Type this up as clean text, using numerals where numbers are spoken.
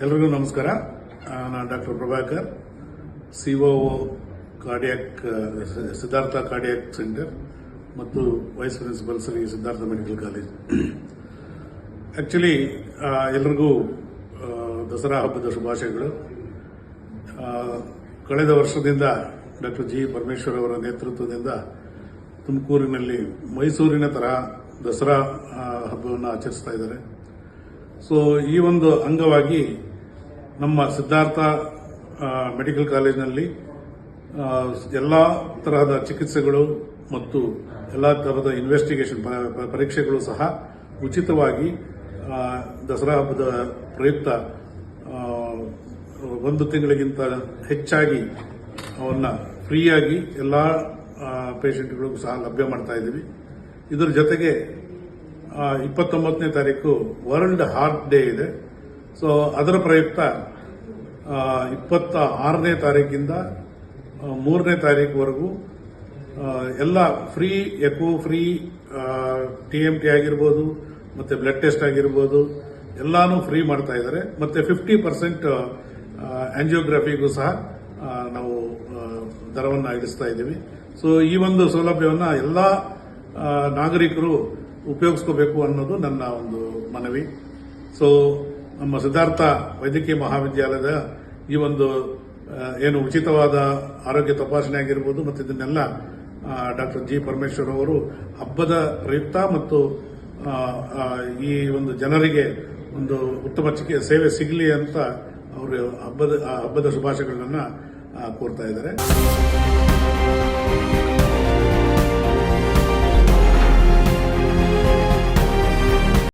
ಎಲ್ರಿಗೂ ನಮಸ್ಕಾರ. ನಾನು doctor Prabhakar, COO cardiac Siddhartha cardiac centre ಮತ್ತು vice principal Shri Siddhartha medical college. Actually ಎಲ್ರಿಗೂ ದಸರಾ ಹಬ್ಬದ ಶುಭಾಶಯಗಳು. ಕಳೆದ ವರ್ಷದಿಂದ ಡಾಕ್ಟರ್ ಜಿ ಪರಮೇಶ್ವರ್ ಅವರ ನೇತೃತ್ವದಿಂದ ತುಮಕೂರಿನಲ್ಲಿ ಮೈಸೂರಿನ ತರಹ ದಸರಾ ಹಬ್ಬವನ್ನು ಆಚರಿಸ್ತಾ ಇದ್ದಾರೆ. ಸೊ ಈ ಒಂದು ಅಂಗವಾಗಿ ನಮ್ಮ ಸಿದ್ಧಾರ್ಥ ಮೆಡಿಕಲ್ ಕಾಲೇಜಿನಲ್ಲಿ ಎಲ್ಲ ತರಹದ ಚಿಕಿತ್ಸೆಗಳು ಮತ್ತು ಎಲ್ಲ ತರಹದ ಇನ್ವೆಸ್ಟಿಗೇಷನ್ ಪರೀಕ್ಷೆಗಳು ಸಹ ಉಚಿತವಾಗಿ ದಸರಾ ಹಬ್ಬದ ಪ್ರಯುಕ್ತ 1 ತಿಂಗಳಿಗಿಂತ ಹೆಚ್ಚಾಗಿ ಅವನ್ನ ಫ್ರೀಯಾಗಿ ಎಲ್ಲ ಪೇಷಂಟ್ಗಳಿಗೂ ಸಹ ಲಭ್ಯ ಮಾಡ್ತಾ ಇದ್ದೀವಿ. ಇದರ ಜೊತೆಗೆ 29ನೇ ತಾರೀಕು ವರ್ಲ್ಡ್ ಹಾರ್ಟ್ ಡೇ ಇದೆ. ಸೊ ಅದರ ಪ್ರಯುಕ್ತ 26ನೇ ತಾರೀಕಿಂದ 3ನೇ ತಾರೀಕುವರೆಗೂ ಎಲ್ಲ ಫ್ರೀ ಎಕೋ ಫ್ರೀ TMT ಆಗಿರ್ಬೋದು ಮತ್ತೆ ಬ್ಲಡ್ ಟೆಸ್ಟ್ ಆಗಿರ್ಬೋದು ಎಲ್ಲಾನು ಫ್ರೀ ಮಾಡ್ತಾ ಇದ್ದಾರೆ. ಮತ್ತೆ 50% ಆಂಜಿಯೋಗ್ರಫಿಗೂ ಸಹ ನಾವು ದರವನ್ನು ಇಳಿಸ್ತಾ ಇದ್ದೀವಿ. ಸೊ ಈ ಒಂದು ಸೌಲಭ್ಯವನ್ನು ಎಲ್ಲ ನಾಗರಿಕರು ಉಪಯೋಗಿಸ್ಕೋಬೇಕು ಅನ್ನೋದು ನನ್ನ ಒಂದು ಮನವಿ. ಸೊ ನಮ್ಮ ಸಿದ್ಧಾರ್ಥ ವೈದ್ಯಕೀಯ ಮಹಾವಿದ್ಯಾಲಯದ ಈ ಒಂದು ಏನು ಉಚಿತವಾದ ಆರೋಗ್ಯ ತಪಾಸಣೆ ಆಗಿರ್ಬೋದು ಮತ್ತು ಇದನ್ನೆಲ್ಲ ಡಾಕ್ಟರ್ ಜಿ ಪರಮೇಶ್ವರ್ ಅವರು ಹಬ್ಬದ ಪ್ರಯುಕ್ತ ಮತ್ತು ಈ ಒಂದು ಜನರಿಗೆ ಒಂದು ಉತ್ತಮ ಸೇವೆ ಸಿಗಲಿ ಅಂತ ಅವರು ಹಬ್ಬದ ಶುಭಾಶಯಗಳನ್ನ ಕೋರ್ತಾ ಇದ್ದಾರೆ.